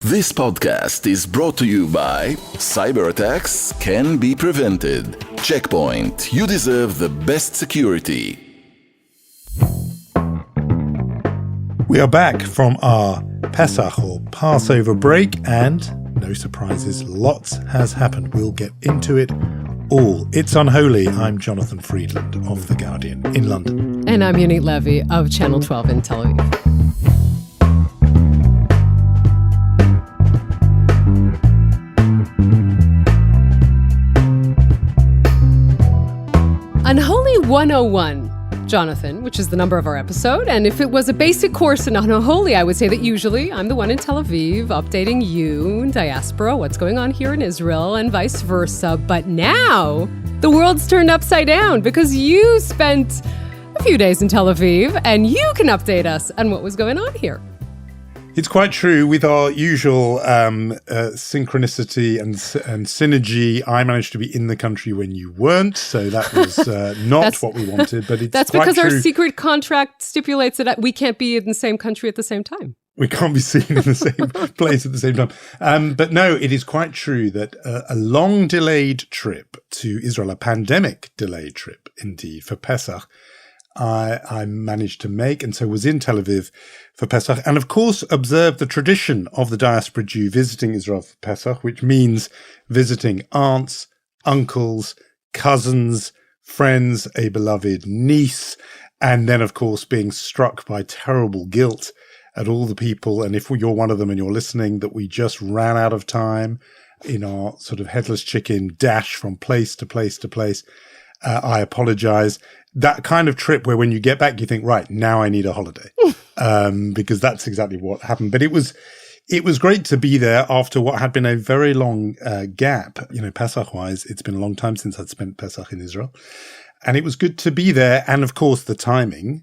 This podcast is brought to you by Cyber attacks can be prevented. Checkpoint, you deserve the best security. We are back from our Pesach or Passover break, and no surprises, lots has happened. We'll get into it all. It's Unholy. I'm Jonathan Friedland of The Guardian in London. And I'm Yonit Levy of Channel 12 in Tel Aviv. Unholy 101, Jonathan, which is the number of our episode. And if it was a basic course in Unholy, I would say that usually I'm the one in Tel Aviv updating you in diaspora, what's going on here in Israel, and vice versa. But now the world's turned upside down because you spent a few days in Tel Aviv and you can update us on what was going on here. It's quite true. With our usual synchronicity and synergy, I managed to be in the country when you weren't, so that was not what we wanted. But it's that's quite because true. Our secret contract stipulates that we can't be in the same country at the same time. We can't be seen in the same place at the same time. But no, it is quite true that a long delayed trip to Israel, a pandemic delayed trip indeed for Pesach, I managed to make, and so was in Tel Aviv for Pesach, and of course observed the tradition of the diaspora Jew visiting Israel for Pesach, which means visiting aunts, uncles, cousins, friends, a beloved niece, and then of course being struck by terrible guilt at all the people, and if you're one of them and you're listening, that we just ran out of time in our sort of headless chicken dash from place to place to place. I apologize. That kind of trip where when you get back, you think, right, now I need a holiday, because that's exactly what happened. But it was great to be there after what had been a very long gap, Pesach-wise. It's been a long time since I'd spent Pesach in Israel. And it was good to be there. And of course, the timing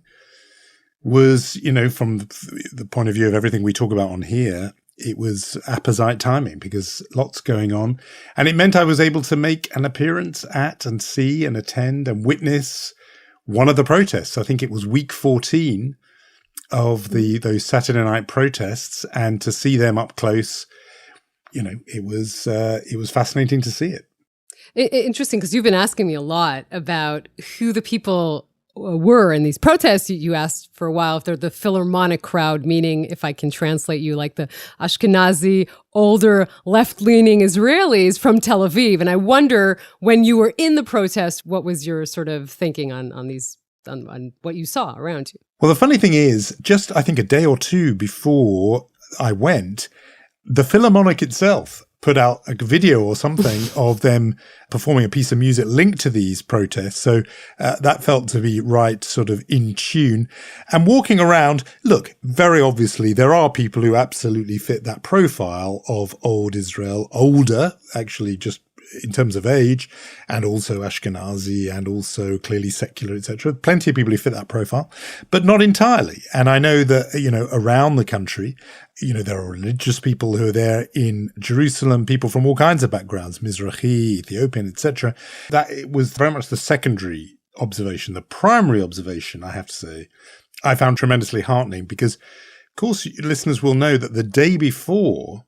was, from the point of view of everything we talk about on here, it was apposite timing because lots going on. And it meant I was able to make an appearance at and see and attend and witness one of the protests. I think it was week 14 of those Saturday night protests, and to see them up close, it was fascinating to see it. Interesting, because you've been asking me a lot about who the people were in these protests. You asked for a while if they're the Philharmonic crowd, meaning, if I can translate you, like the Ashkenazi, older, left-leaning Israelis from Tel Aviv. And I wonder, when you were in the protest, what was your sort of thinking on what you saw around you? Well, the funny thing is, just I think a day or two before I went, the Philharmonic itself put out a video or something of them performing a piece of music linked to these protests. So that felt to be right, sort of in tune. And walking around, look, very obviously there are people who absolutely fit that profile of old Israel, older, actually, just in terms of age, and also Ashkenazi, and also clearly secular, etc. Plenty of people who fit that profile, but not entirely. And I know that, around the country, there are religious people who are there in Jerusalem, people from all kinds of backgrounds, Mizrahi, Ethiopian, etc. That it was very much the secondary observation. The primary observation, I have to say, I found tremendously heartening because, of course, listeners will know that the day before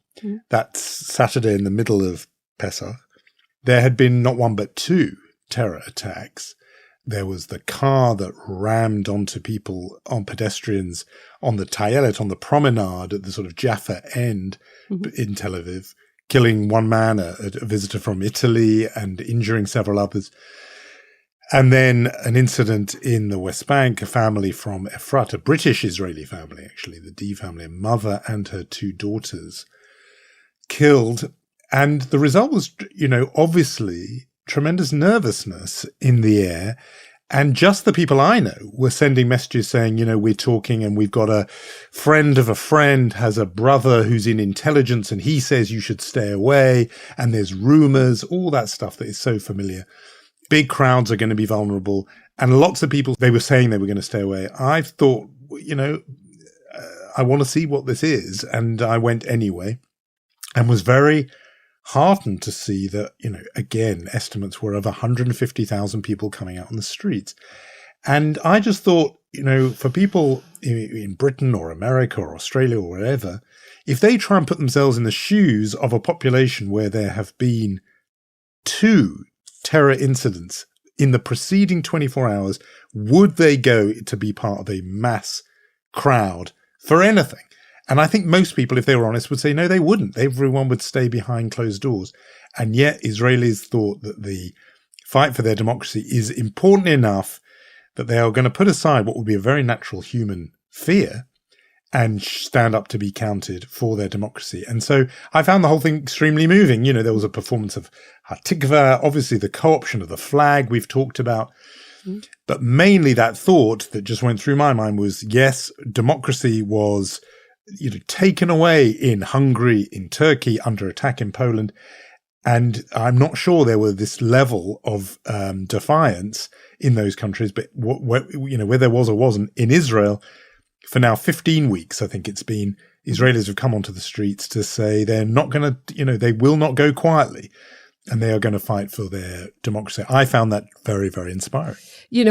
that Saturday in the middle of Pesach, there had been not one but two terror attacks. There was the car that rammed onto people, on pedestrians, on the Tayelet, on the promenade at the sort of Jaffa end in Tel Aviv, killing one man, a visitor from Italy, and injuring several others. And then an incident in the West Bank, a family from Efrat, a British Israeli family, actually, the D family, a mother and her two daughters killed. And the result was, obviously tremendous nervousness in the air. And just the people I know were sending messages saying, we're talking and we've got a friend of a friend has a brother who's in intelligence and he says you should stay away. And there's rumors, all that stuff that is so familiar. Big crowds are going to be vulnerable. And lots of people, they were saying they were going to stay away. I thought, I want to see what this is. And I went anyway and was very heartened to see that, again, estimates were of 150,000 people coming out on the streets. And I just thought, for people in Britain or America or Australia or wherever, if they try and put themselves in the shoes of a population where there have been 2 terror incidents in the preceding 24 hours, would they go to be part of a mass crowd for anything? And I think most people, if they were honest, would say no, they wouldn't. Everyone would stay behind closed doors. And yet Israelis thought that the fight for their democracy is important enough that they are going to put aside what would be a very natural human fear and stand up to be counted for their democracy. And so I found the whole thing extremely moving. There was a performance of Hatikva, obviously the co-option of the flag we've talked about. But mainly that thought that just went through my mind was, yes, democracy was taken away in Hungary, in Turkey, under attack in Poland. And I'm not sure there were this level of defiance in those countries, but where there was or wasn't in Israel, for now 15 weeks, I think it's been, Israelis have come onto the streets to say they're not going to, they will not go quietly, and they are going to fight for their democracy. I found that very, very inspiring.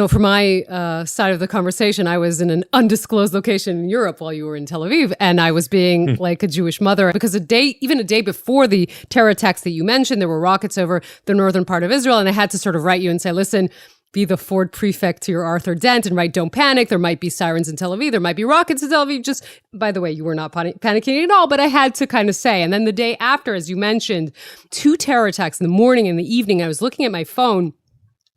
For my side of the conversation, I was in an undisclosed location in Europe while you were in Tel Aviv, and I was being like a Jewish mother because even a day before the terror attacks that you mentioned, there were rockets over the northern part of Israel, and I had to sort of write you and say, listen, be the Ford prefect to your Arthur Dent and write, don't panic. There might be sirens in Tel Aviv. There might be rockets in Tel Aviv. Just, by the way, you were not panicking at all, but I had to kind of say. And then the day after, as you mentioned, 2 terror attacks in the morning and the evening. I was looking at my phone,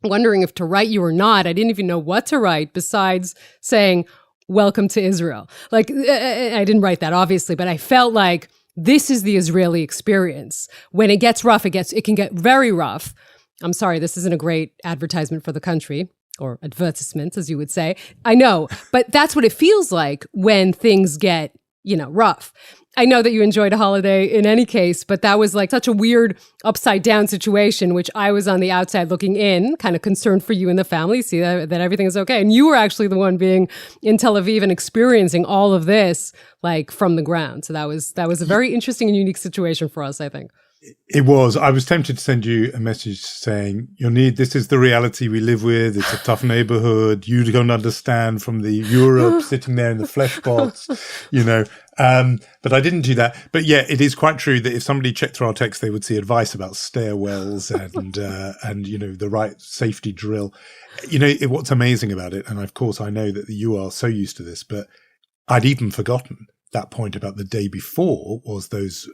wondering if to write you or not. I didn't even know what to write besides saying, welcome to Israel. I didn't write that, obviously, but I felt like this is the Israeli experience. When it gets rough, it can get very rough. I'm sorry, this isn't a great advertisement for the country, or advertisement, as you would say. I know, but that's what it feels like when things get, rough. I know that you enjoyed a holiday in any case, but that was like such a weird upside down situation, which I was on the outside looking in, kind of concerned for you and the family, see that everything is okay. And you were actually the one being in Tel Aviv and experiencing all of this like from the ground. So that was a very interesting and unique situation for us, I think. It was. I was tempted to send you a message saying, Yonit, this is the reality we live with. It's a tough neighborhood. You don't understand from the Europe sitting there in the flesh pots, but I didn't do that. But yeah, it is quite true that if somebody checked through our text, they would see advice about stairwells and the right safety drill. What's amazing about it, and of course I know that you are so used to this, but I'd even forgotten that point about the day before was those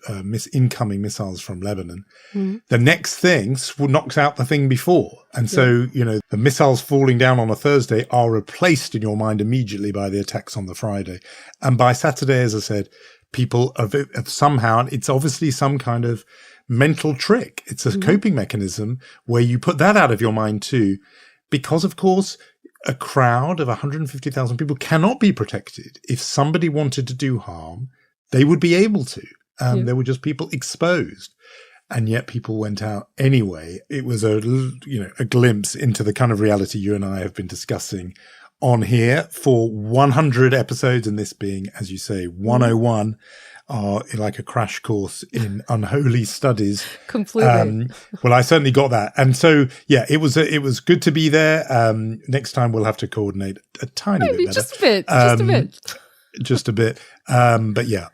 incoming missiles from Lebanon. The next thing knocks out the thing before. And so, the missiles falling down on a Thursday are replaced in your mind immediately by the attacks on the Friday. And by Saturday, as I said, people have somehow, it's obviously some kind of mental trick. It's a coping mechanism where you put that out of your mind too, because of course, a crowd of 150,000 people cannot be protected. If somebody wanted to do harm, they would be able to. There were just people exposed. And yet people went out anyway. It was a glimpse into the kind of reality you and I have been discussing on here for 100 episodes, and this being, as you say, 101, like a crash course in unholy studies. Completely. Well, I certainly got that. And so, yeah, it was good to be there. Next time we'll have to coordinate a tiny bit better. Just a bit. Just a bit. But yeah,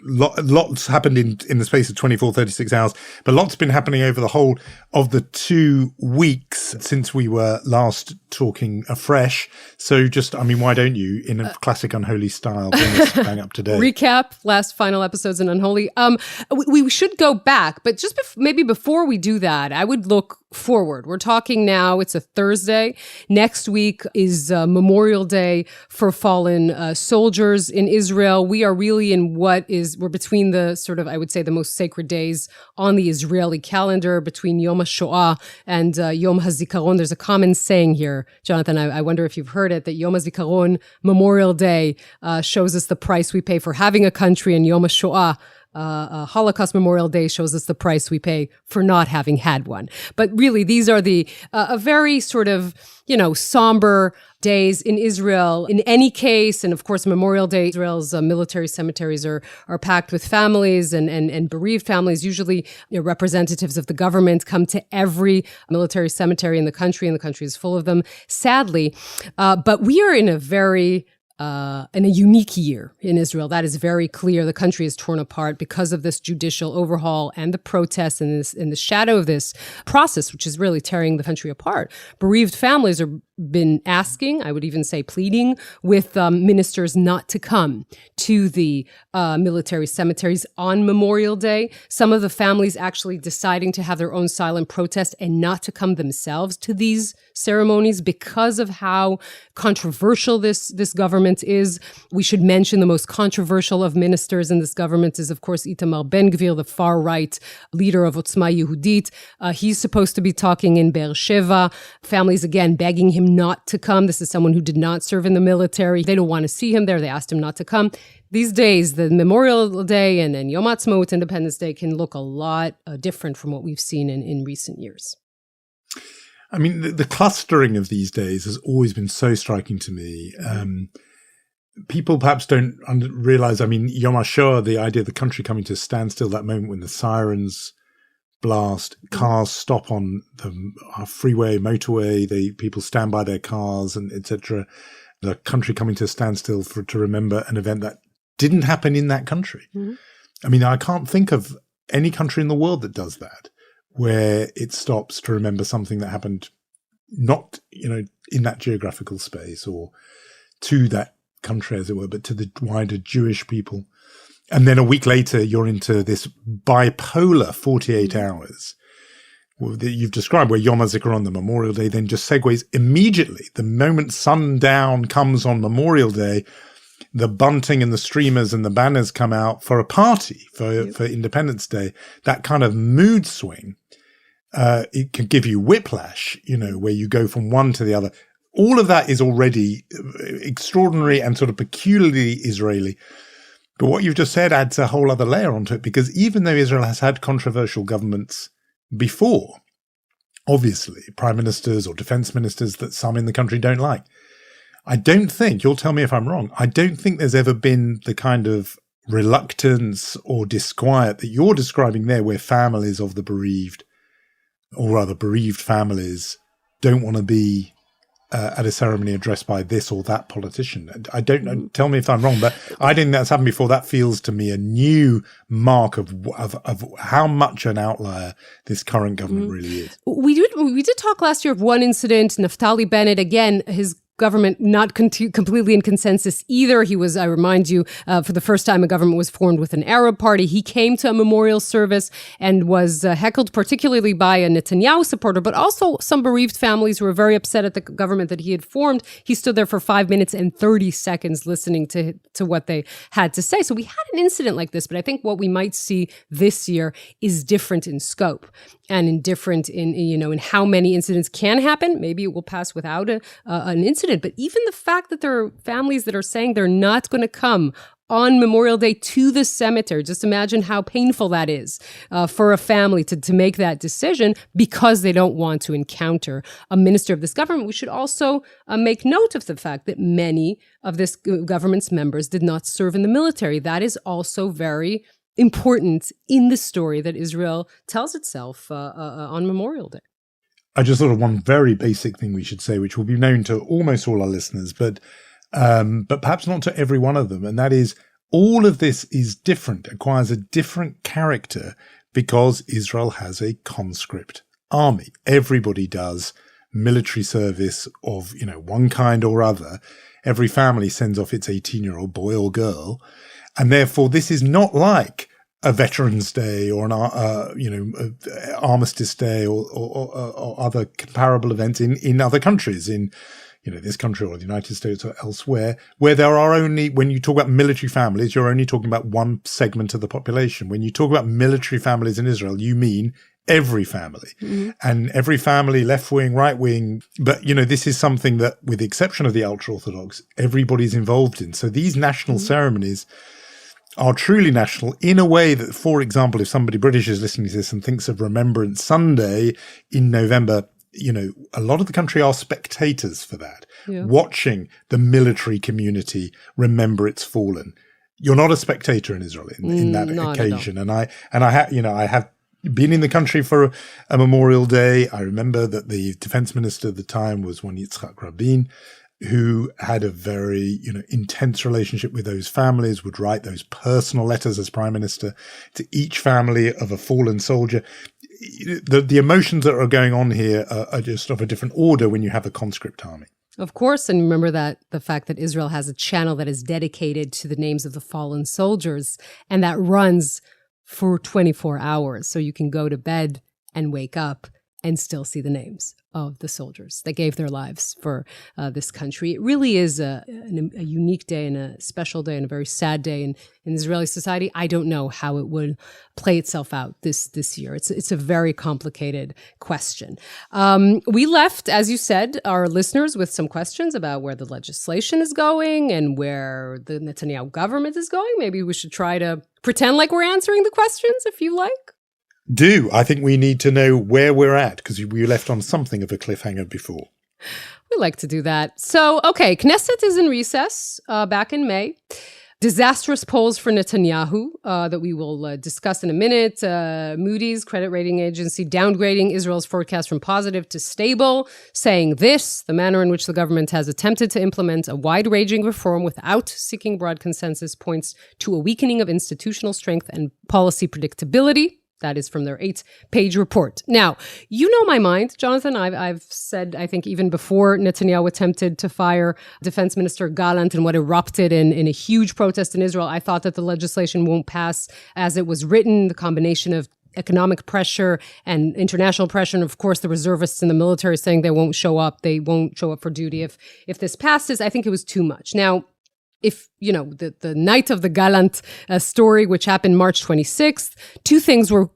lots happened in the space of 24, 36 hours, but lots been happening over the whole of the 2 weeks since we were last talking afresh. So why don't you, in a classic Unholy style, bring us bang up to date? Recap last final episodes in Unholy. We should go back, but just maybe before we do that, I would look forward. We're talking now, it's a Thursday. Next week is Memorial Day for fallen soldiers in Israel. We are really in we're between the sort of, I would say, the most sacred days on the Israeli calendar, between Yom HaShoah and Yom HaZikaron. There's a common saying here, Jonathan, I wonder if you've heard it, that Yom HaZikaron, Memorial Day, shows us the price we pay for having a country, and Yom HaShoah Holocaust Memorial Day shows us the price we pay for not having had one. But really, these are the a very sort of, somber days in Israel in any case. And of course, Memorial Day, Israel's military cemeteries are packed with families and bereaved families. Usually representatives of the government come to every military cemetery in the country, and the country is full of them, sadly. But we are in a unique year in Israel. That is very clear. The country is torn apart because of this judicial overhaul and the protests and in the shadow of this process, which is really tearing the country apart. Bereaved families are been asking, I would even say pleading, with ministers not to come to the military cemeteries on Memorial Day. Some of the families actually deciding to have their own silent protest and not to come themselves to these ceremonies because of how controversial this government is. We should mention the most controversial of ministers in this government is, of course, Itamar Ben-Gvir, the far-right leader of Otzma Yehudit. He's supposed to be talking in Be'er Sheva. Families, again, begging him not to come. This is someone who did not serve in the military. They don't want to see him there. They asked him not to come. These days, the Memorial Day and Yom Ha'atzmaut, Independence Day, can look a lot different from what we've seen in recent years. I mean, the clustering of these days has always been so striking to me. People perhaps don't realize, Yom HaShoah, the idea of the country coming to a standstill, that moment when the sirens blast, cars stop on the freeway, motorway, people stand by their cars, and etc. The country coming to a standstill to remember an event that didn't happen in that country. Mm-hmm. I can't think of any country in the world that does that, where it stops to remember something that happened not, in that geographical space or to that country, as it were, but to the wider Jewish people. And then a week later, you're into this bipolar 48 hours that you've described, where Yom HaZikaron, the Memorial Day, then just segues immediately. The moment sundown comes on Memorial Day, the bunting and the streamers and the banners come out for a party for Independence Day. That kind of mood swing, it can give you whiplash, where you go from one to the other. All of that is already extraordinary and sort of peculiarly Israeli. But what you've just said adds a whole other layer onto it, because even though Israel has had controversial governments before, obviously, prime ministers or defense ministers that some in the country don't like, I don't think, you'll tell me if I'm wrong, I don't think there's ever been the kind of reluctance or disquiet that you're describing there, where families of the bereaved, or rather bereaved families, don't want to be at a ceremony addressed by this or that politician. I don't know, tell me if I'm wrong, but I didn't think that's happened before. That feels to me a new mark of how much an outlier this current government really is. We did talk last year of one incident. Naftali Bennett, again, his government not completely in consensus either. He was, I remind you, for the first time a government was formed with an Arab party. He came to a memorial service and was heckled particularly by a Netanyahu supporter, but also some bereaved families who were very upset at the government that he had formed. He stood there for 5 minutes and 30 seconds listening to what they had to say. So we had an incident like this, but I think what we might see this year is different in scope and different in how many incidents can happen. Maybe it will pass without an incident. But even the fact that there are families that are saying they're not going to come on Memorial Day to the cemetery, just imagine how painful that is for a family to make that decision because they don't want to encounter a minister of this government. We should also make note of the fact that many of this government's members did not serve in the military. That is also very important in the story that Israel tells itself on Memorial Day. I just thought of one very basic thing we should say, which will be known to almost all our listeners, but perhaps not to every one of them. And that is, all of this is different, acquires a different character because Israel has a conscript army. Everybody does military service of, one kind or other. Every family sends off its 18-year-old boy or girl. And therefore, this is not like a Veterans Day or an Armistice Day or other comparable events in other countries, in this country or the United States or elsewhere, where there are only, when you talk about military families, you're only talking about one segment of the population. When you talk about military families in Israel, you mean every family. Mm-hmm. And every family, left wing, right wing. But, this is something that, with the exception of the ultra-Orthodox, everybody's involved in. So these national ceremonies are truly national in a way that, for example, if somebody British is listening to this and thinks of Remembrance Sunday in November, a lot of the country are spectators for that, watching the military community remember its fallen. You're not a spectator in Israel in that occasion. And I have been in the country for a Memorial Day. I remember that the defense minister at the time was one Yitzhak Rabin, who had a very, intense relationship with those families, would write those personal letters as prime minister to each family of a fallen soldier. The emotions that are going on here are just of a different order when you have a conscript army. Of course, and remember that the fact that Israel has a channel that is dedicated to the names of the fallen soldiers, and that runs for 24 hours. So you can go to bed and wake up and still see the names of the soldiers that gave their lives for this country. It really is a unique day and a special day and a very sad day in Israeli society. I don't know how it would play itself out this year. It's a very complicated question. We left, as you said, our listeners with some questions about where the legislation is going and where the Netanyahu government is going. Maybe we should try to pretend like we're answering the questions, if you like. I think we need to know where we're at, because we left on something of a cliffhanger before. We like to do that. So, okay, Knesset is in recess back in May. Disastrous polls for Netanyahu that we will discuss in a minute. Moody's credit rating agency downgrading Israel's forecast from positive to stable, saying this: the manner in which the government has attempted to implement a wide-ranging reform without seeking broad consensus points to a weakening of institutional strength and policy predictability. That is from their 8-page report. Now, you know my mind, Jonathan. I've said, I think even before Netanyahu attempted to fire Defense Minister Gallant and what erupted in a huge protest in Israel, I thought that the legislation won't pass as it was written. The combination of economic pressure and international pressure, and of course the reservists in the military saying they won't show up for duty if this passes. I think it was too much. Now, if, the night of the Gallant story, which happened March 26th, two things were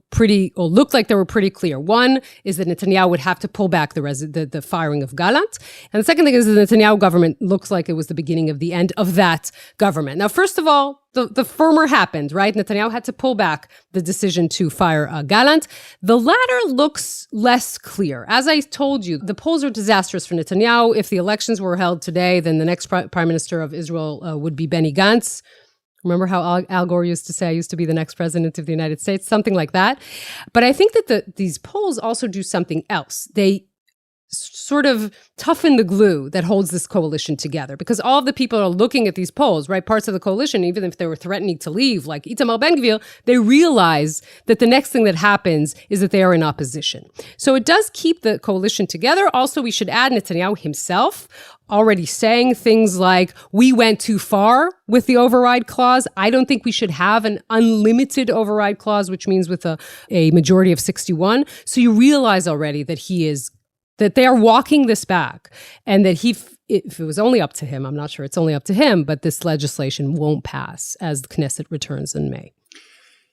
looked like they were pretty clear. One is that Netanyahu would have to pull back the firing of Gallant. And the second thing is the Netanyahu government looks like it was the beginning of the end of that government. Now, first of all, the former happened, right? Netanyahu had to pull back the decision to fire Gallant. The latter looks less clear. As I told you, the polls are disastrous for Netanyahu. If the elections were held today, then the next prime minister of Israel would be Benny Gantz. Remember how Al Gore used to say, I used to be the next president of the United States, something like that. But I think that these polls also do something else. They sort of toughen the glue that holds this coalition together, because all of the people are looking at these polls, right? Parts of the coalition, even if they were threatening to leave, like Itamar Ben-Gvir, they realize that the next thing that happens is that they are in opposition. So it does keep the coalition together. Also, we should add Netanyahu himself already saying things like, we went too far with the override clause. I don't think we should have an unlimited override clause, which means with a majority of 61. So you realize already that they are walking this back, and that if it was only up to him, I'm not sure it's only up to him, but this legislation won't pass as the Knesset returns in May.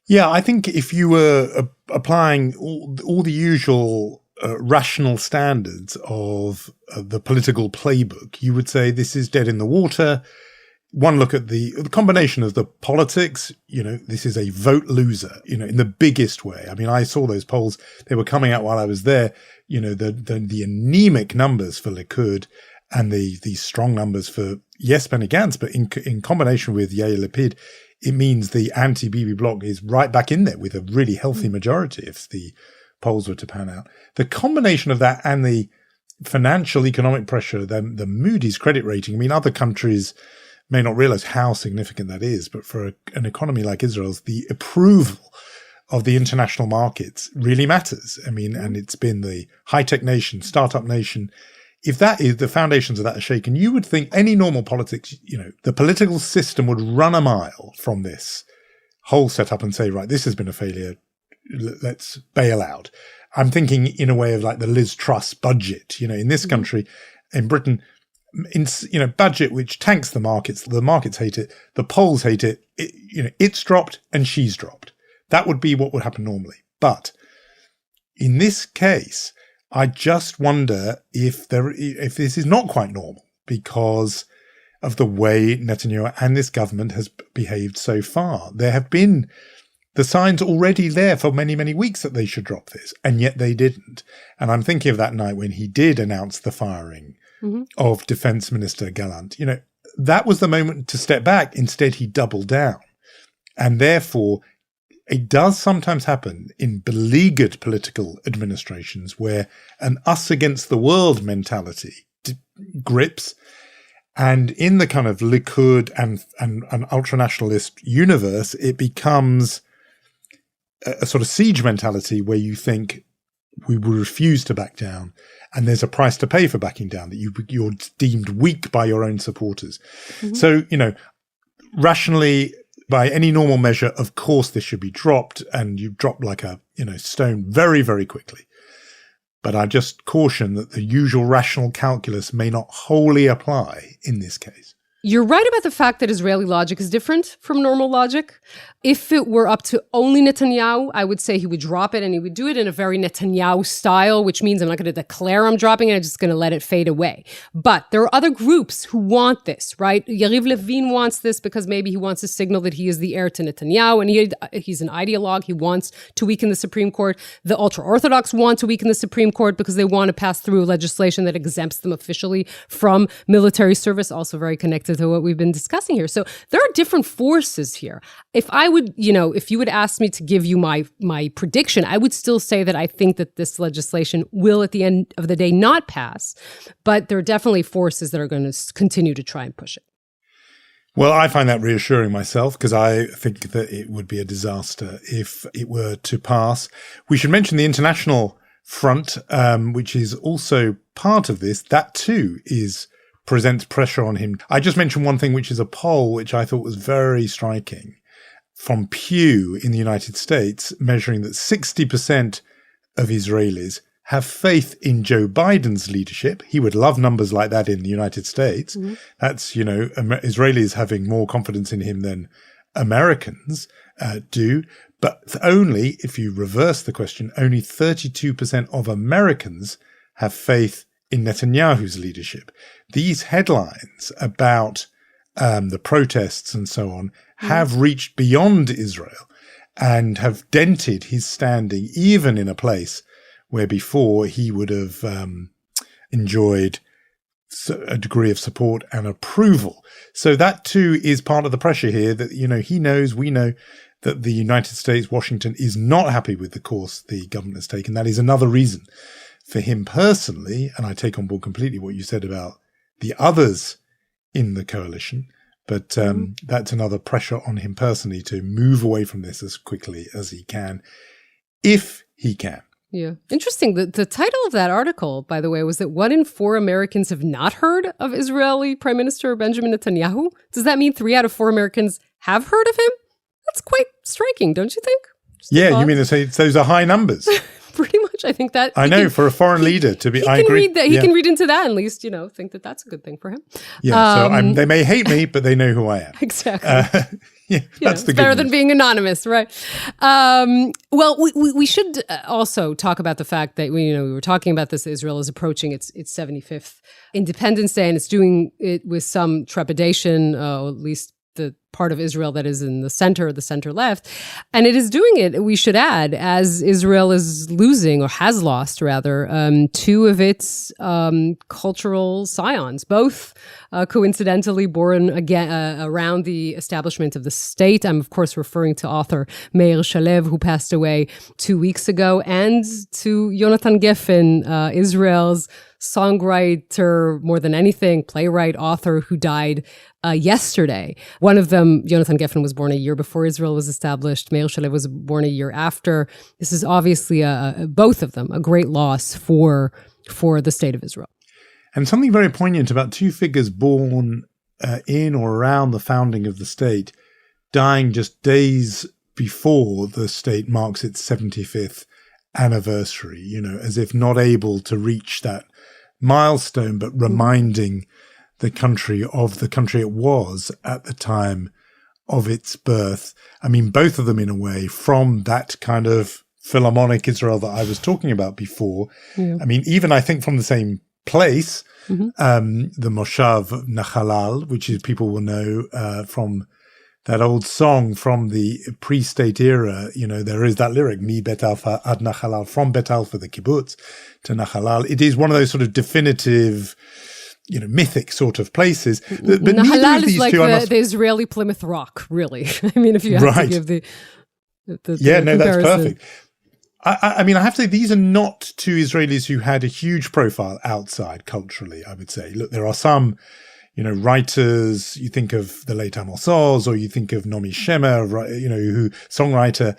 Yeah, I think if you were applying all the usual rational standards of the political playbook, you would say this is dead in the water. One look at the combination of the politics, this is a vote loser, in the biggest way. I mean, I saw those polls, they were coming out while I was there, the anemic numbers for Likud and the strong numbers for, yes, Benny Gantz, but in combination with Yair Lapid, it means the anti-Bibi bloc is right back in there with a really healthy majority if the polls were to pan out. The combination of that and the financial economic pressure, the Moody's credit rating, I mean, other countries may not realize how significant that is, but for an economy like Israel's, the approval of the international markets really matters. I mean, and it's been the high-tech nation, startup nation. If that is the foundations of that are shaken, you would think any normal politics, the political system would run a mile from this whole setup and say, right, this has been a failure. Let's bail out. I'm thinking in a way of like the Liz Truss budget, in this country, in Britain, budget which tanks the markets hate it, the polls hate it, it's dropped and she's dropped. That would be what would happen normally. But in this case, I just wonder if this is not quite normal, because of the way Netanyahu and this government has behaved so far. There have been the signs already there for many, many weeks that they should drop this, and yet they didn't. And I'm thinking of that night when he did announce the firing of Defense Minister Gallant. You know, that was the moment to step back. Instead, he doubled down. And therefore, it does sometimes happen in beleaguered political administrations where an us against the world mentality grips. And in the kind of Likud and ultranationalist universe, it becomes a sort of siege mentality where you think we will refuse to back down, and there's a price to pay for backing down, that you're deemed weak by your own supporters. So, you know, rationally, by any normal measure, of course, this should be dropped, and you drop like a, you know, stone very, very quickly. But I just caution that the usual rational calculus may not wholly apply in this case. You're right about the fact that Israeli logic is different from normal logic. If it were up to only Netanyahu, I would say he would drop it, and he would do it in a very Netanyahu style, which means I'm not going to declare I'm dropping it, I'm just going to let it fade away. But there are other groups who want this, right? Yariv Levin wants this because maybe he wants to signal that he is the heir to Netanyahu, and he's an ideologue. He wants to weaken the Supreme Court. The ultra-Orthodox want to weaken the Supreme Court because they want to pass through legislation that exempts them officially from military service, also very connected to what we've been discussing here. So there are different forces here. If I would, you know, if you would ask me to give you my prediction, I would still say that I think that this legislation will at the end of the day not pass, but there are definitely forces that are going to continue to try and push it. Well, I find that reassuring myself, because I think that it would be a disaster if it were to pass. We should mention the international front, which is also part of this. That too presents pressure on him. I just mentioned one thing, which is a poll, which I thought was very striking, from Pew in the United States, measuring that 60% of Israelis have faith in Joe Biden's leadership. He would love numbers like that in the United States. That's, you know, Israelis having more confidence in him than Americans do. But only, if you reverse the question, only 32% of Americans have faith in Netanyahu's leadership. These headlines about the protests and so on have reached beyond Israel and have dented his standing, even in a place where before he would have enjoyed a degree of support and approval. So that too is part of the pressure here, that, you know, we know that the United States, Washington, is not happy with the course the government has taken. That is another reason for him personally, and I take on board completely what you said about the others in the coalition, but that's another pressure on him personally to move away from this as quickly as he can, if he can. Yeah. Interesting. The title of that article, by the way, was that 1 in 4 Americans have not heard of Israeli Prime Minister Benjamin Netanyahu. Does that mean 3 out of 4 Americans have heard of him? That's quite striking, don't you think? Yeah, you mean to say those are high numbers? Pretty much. I think that... I know, for a foreign leader to be... I agree. He can read into that, at least, you know, think that that's a good thing for him. Yeah, so they may hate me, but they know who I am. Exactly. That's the good better news. than being anonymous, right? Well, we should also talk about the fact that we were talking about this. Israel is approaching its 75th Independence Day, and it's doing it with some trepidation, at least the part of Israel that is in the center left. And it is doing it, we should add, as Israel is losing, or has lost rather, 2 of its cultural scions, both coincidentally born again around the establishment of the state. I'm, of course, referring to author Meir Shalev, who passed away 2 weeks ago, and to Yonatan Geffen, Israel's songwriter, more than anything, playwright, author, who died yesterday. One of them, Yonatan Geffen, was born a year before Israel was established. Meir Shalev was born a year after. This is obviously, both of them, a great loss for the state of Israel. And something very poignant about 2 figures born in or around the founding of the state, dying just days before the state marks its 75th anniversary, you know, as if not able to reach that milestone, but reminding the country of the country it was at the time of its birth. I mean, both of them in a way from that kind of Philharmonic Israel that I was talking about before. Yeah. I mean, even I think from the same place, the Moshav Nachalal, which is people will know from that old song from the pre-state era. There is that lyric, Mi Bet Alpha ad Nachalal, from Bet Alpha, the kibbutz, to Nachalal. It is one of those sort of definitive, mythic sort of places. But Nachalal is like the Israeli Plymouth Rock, really. I mean, if you have to give the no, that's perfect. I mean, I have to say, these are not two Israelis who had a huge profile outside culturally, I would say. Look, there are some, writers, you think of the late Amos Oz, or you think of Nomi Shemer, songwriter,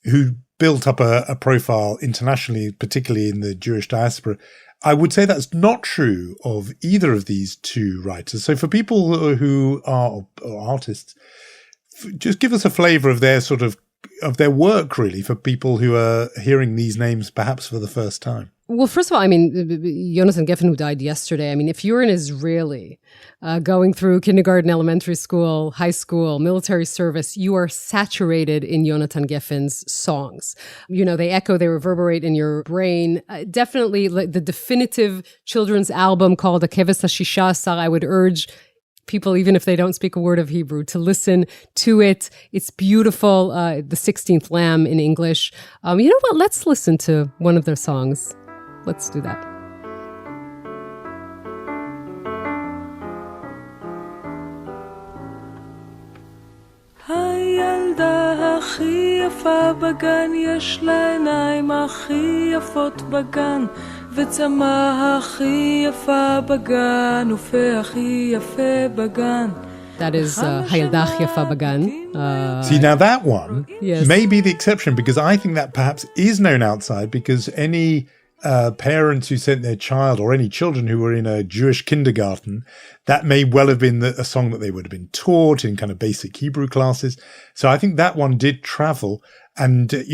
who built up a profile internationally, particularly in the Jewish diaspora. I would say that's not true of either of these two writers. So for people who are or artists, just give us a flavor of their their work, really, for people who are hearing these names perhaps for the first time. Well, first of all, I mean, Yonit and Jonathan, who died yesterday, I mean, if you're an Israeli going through kindergarten, elementary school, high school, military service, you are saturated in Yonit and Jonathan's songs. They echo, they reverberate in your brain. Definitely the definitive children's album called Akeves HaShisha Asar, I would urge people, even if they don't speak a word of Hebrew, to listen to it. It's beautiful. The 16th Lamb in English. You know what? Let's listen to one of their songs. Let's do that. הילדה הכי יפה בגן, יש לה עיניים הכי יפות בגן, וצמא הכי יפה בגן, ופה הכי יפה בגן. That is Hayalda הכי יפה בגן. See, now that one yes. may be the exception, because I think that perhaps is known outside, because any parents who sent their child, or any children who were in a Jewish kindergarten, that may well have been a song that they would have been taught in kind of basic Hebrew classes. So I think that one did travel, and it's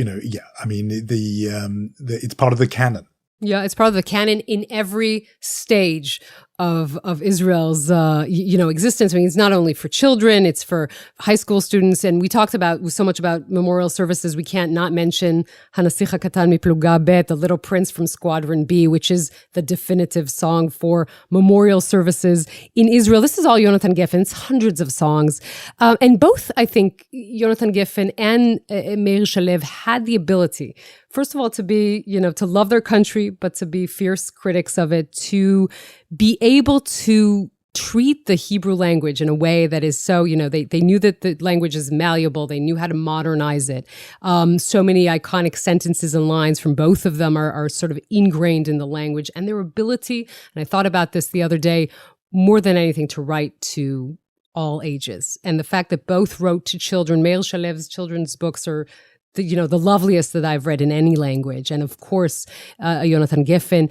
part of the canon. Yeah, it's part of the canon in every stage of Israel's, existence. I mean, it's not only for children, it's for high school students. And we talked so much about memorial services. We can't not mention Hanasich HaKatan Mipluga Bet, the Little Prince from Squadron B, which is the definitive song for memorial services in Israel. This is all Yonit and Jonathan. It's hundreds of songs. And both, I think, Yonit and Jonathan and Meir Shalev had the ability, first of all, to be, to love their country, but to be fierce critics of it, to be able to treat the Hebrew language in a way that is so, they knew that the language is malleable. They knew how to modernize it. So many iconic sentences and lines from both of them are sort of ingrained in the language, and their ability, and I thought about this the other day, more than anything, to write to all ages. And the fact that both wrote to children, Meir Shalev's children's books are the loveliest that I've read in any language. And of course, Yonit and Jonathan,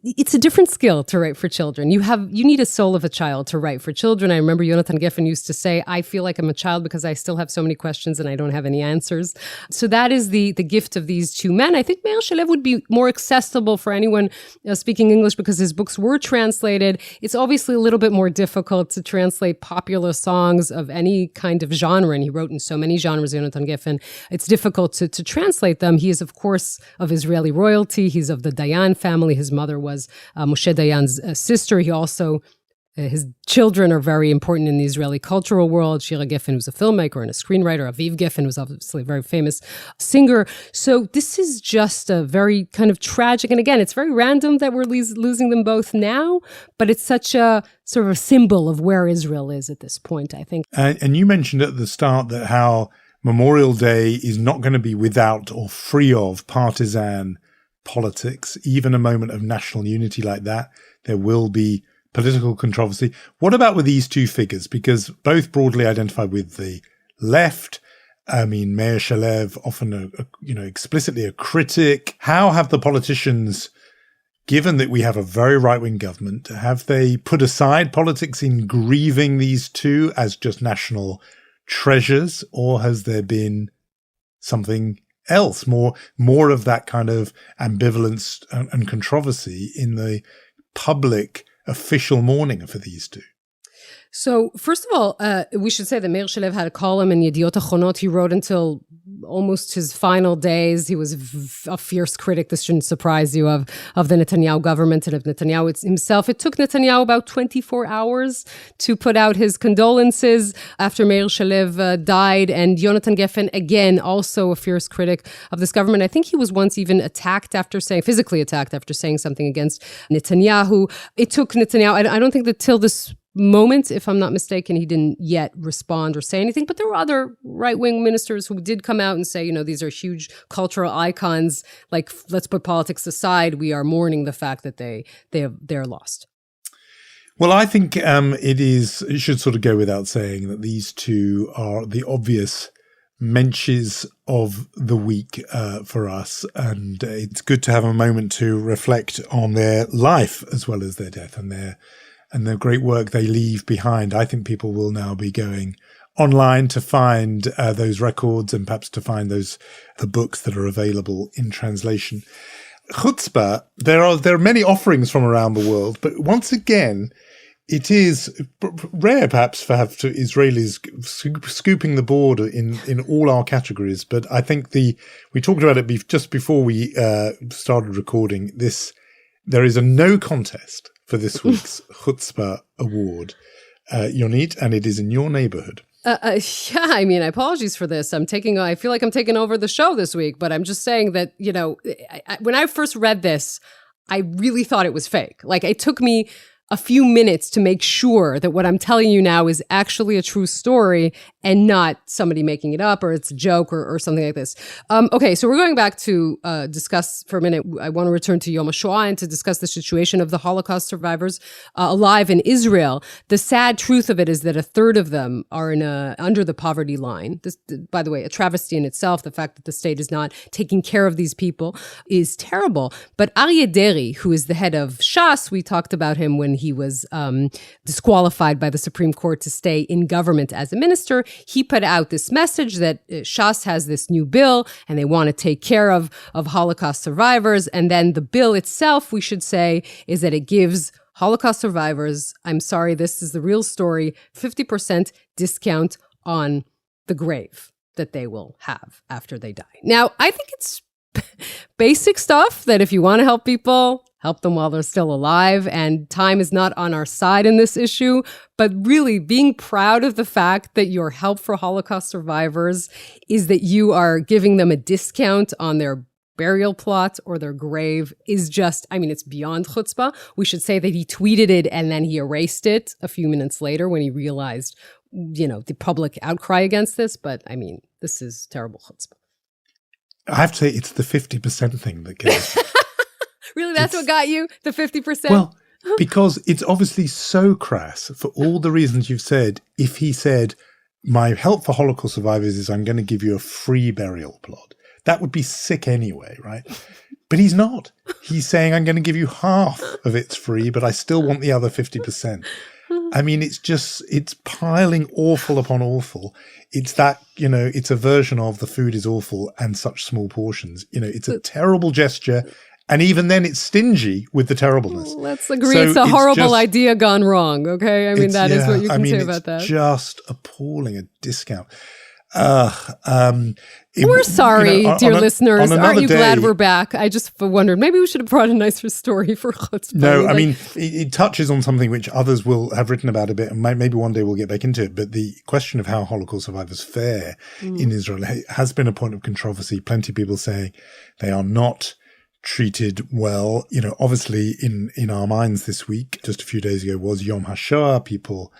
it's a different skill to write for children. You need a soul of a child to write for children. I remember Yonit and Jonathan used to say, I feel like I'm a child because I still have so many questions and I don't have any answers. So that is the gift of these two men. I think Meir Shalev would be more accessible for anyone speaking English because his books were translated. It's obviously a little bit more difficult to translate popular songs of any kind of genre, and he wrote in so many genres, Yonit and Jonathan. It's difficult to translate them. He is, of course, of Israeli royalty. He's of the Dayan family. His mother was Moshe Dayan's sister. He also, his children are very important in the Israeli cultural world. Shira Geffen was a filmmaker and a screenwriter. Aviv Geffen was obviously a very famous singer. So this is just a very kind of tragic, and again, it's very random that we're losing them both now, but it's such a sort of a symbol of where Israel is at this point, I think. And you mentioned at the start that how Memorial Day is not going to be without or free of partisan politics. Even a moment of national unity like that, there will be political controversy. What about with these two figures? Because both broadly identified with the left. I mean, Meir Shalev, often explicitly a critic. How have the politicians, given that we have a very right-wing government, have they put aside politics in grieving these two as just national treasures, or has there been something else, more of that kind of ambivalence and controversy in the public official mourning for these two? So, first of all, we should say that Meir Shalev had a column in Yediot Achronot. He wrote until almost his final days. He was a fierce critic. This shouldn't surprise you of the Netanyahu government and of Netanyahu himself. It took Netanyahu about 24 hours to put out his condolences after Meir Shalev died. And Yonit and Jonathan, again, also a fierce critic of this government. I think he was once even physically attacked after saying something against Netanyahu. It took Netanyahu, I don't think that till this moment, if I'm not mistaken, he didn't yet respond or say anything. But there were other right-wing ministers who did come out and say, these are huge cultural icons. Like, let's put politics aside. We are mourning the fact that they're lost. Well, I think it should sort of go without saying that these two are the obvious mensches of the week for us. And it's good to have a moment to reflect on their life as well as their death and the great work they leave behind. I think people will now be going online to find those records and perhaps to find the books that are available in translation. Chutzpah, there are many offerings from around the world, but once again, it is rare perhaps for Israelis scooping the board in all our categories. But I think we talked about it just before we started recording this. There is a no contest for this week's Chutzpah Award, Yonit, and it is in your neighborhood. Apologies for this. I feel like I'm taking over the show this week, but I'm just saying that, when I first read this, I really thought it was fake. Like, it took me a few minutes to make sure that what I'm telling you now is actually a true story and not somebody making it up or it's a joke or something like this. Okay, so we're going back to discuss for a minute. I want to return to Yom HaShoah and to discuss the situation of the Holocaust survivors alive in Israel. The sad truth of it is that a third of them are under the poverty line. This, by the way, a travesty in itself. The fact that the state is not taking care of these people is terrible. But Aryeh Deri, who is the head of Shas, we talked about him when he was disqualified by the Supreme Court to stay in government as a minister. He put out this message that Shas has this new bill and they want to take care of Holocaust survivors. And then the bill itself, we should say, is that it gives Holocaust survivors, I'm sorry, this is the real story, 50% discount on the grave that they will have after they die. Now, I think it's basic stuff that if you want to help people, help them while they're still alive. And time is not on our side in this issue, but really being proud of the fact that your help for Holocaust survivors is that you are giving them a discount on their burial plot or their grave is just, it's beyond chutzpah. We should say that he tweeted it and then he erased it a few minutes later when he realized, the public outcry against this. But this is terrible chutzpah. I have to say, it's the 50% thing that kills me. Really, that's what got you? The 50%? Well, because it's obviously so crass for all the reasons you've said. If he said, my help for Holocaust survivors is I'm going to give you a free burial plot, that would be sick anyway, right? But he's not. He's saying, I'm going to give you half of it's free, but I still want the other 50%. It's piling awful upon awful. It's that, it's a version of the food is awful and such small portions. It's a terrible gesture. And even then it's stingy with the terribleness. Let's agree it's a horrible idea gone wrong, okay? That is what you can say about that. It's just appalling, a discount. We're sorry, dear listeners. Aren't you glad we're back? I just wondered, maybe we should have brought a nicer story for Chutzpah. No, it touches on something which others will have written about a bit, and maybe one day we'll get back into it. But the question of how Holocaust survivors fare in Israel has been a point of controversy. Plenty of people saying they are not treated well. Obviously in our minds this week, just a few days ago, was Yom HaShoah. People,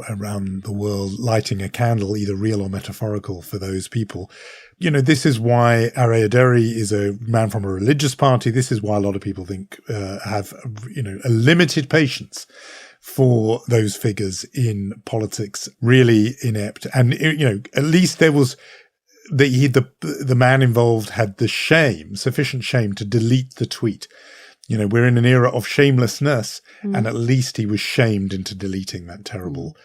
around the world lighting a candle, either real or metaphorical, for those people. This is why Aryeh Deri is a man from a religious party. This is why a lot of people think have, a limited patience for those figures in politics, really inept. And, at least there was the man involved had the sufficient shame to delete the tweet. We're in an era of shamelessness, and at least he was shamed into deleting that terrible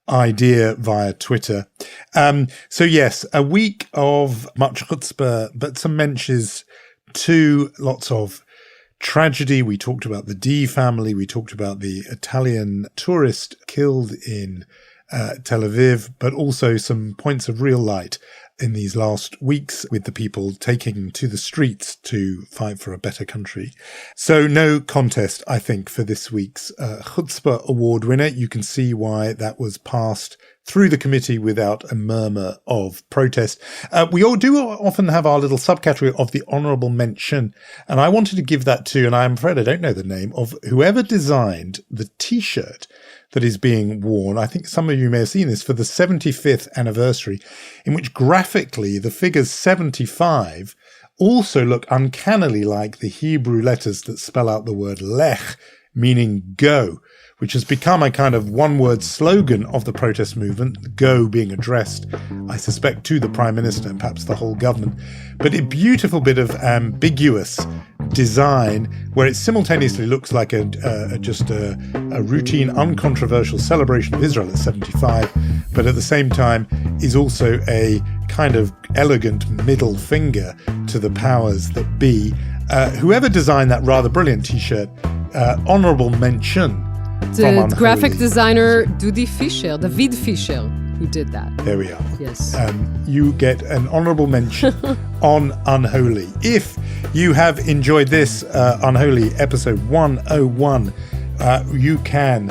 idea via Twitter. So yes, a week of much chutzpah, but some mensches too, lots of tragedy. We talked about the D family. We talked about the Italian tourist killed in Tel Aviv, but also some points of real light in these last weeks with the people taking to the streets to fight for a better country. So no contest, I think, for this week's Chutzpah Award winner. You can see why that was passed through the committee without a murmur of protest. We all do often have our little subcategory of the honourable mention, and I wanted to give that to, and I'm afraid I don't know the name, of whoever designed the T-shirt that is being worn. I think some of you may have seen this for the 75th anniversary, in which graphically the figures 75 also look uncannily like the Hebrew letters that spell out the word lech, meaning go, which has become a kind of one-word slogan of the protest movement, go being addressed, I suspect, to the Prime Minister and perhaps the whole government. But a beautiful bit of ambiguous design where it simultaneously looks like just a routine, uncontroversial celebration of Israel at 75, but at the same time is also a kind of elegant middle finger to the powers that be. Whoever designed that rather brilliant T-shirt, honourable mention. The graphic designer David Fischer, who did that. There we are. Yes. You get an honourable mention on Unholy. If you have enjoyed this Unholy episode 101, you can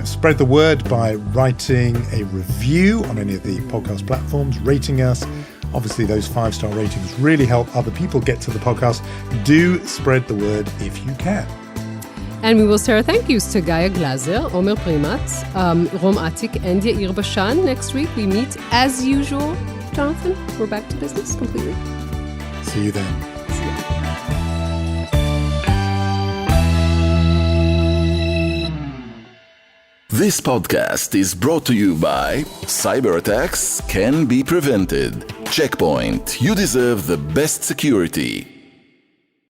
spread the word by writing a review on any of the podcast platforms, rating us. Obviously, those 5-star ratings really help other people get to the podcast. Do spread the word if you can. And we will say our thank yous to Gaia Glazer, Omer Primat, Rom Atik, and Yair Bashan. Next week we meet as usual. Jonathan, we're back to business completely. See you then. This podcast is brought to you by Cyber attacks can be prevented. Checkpoint. You deserve the best security.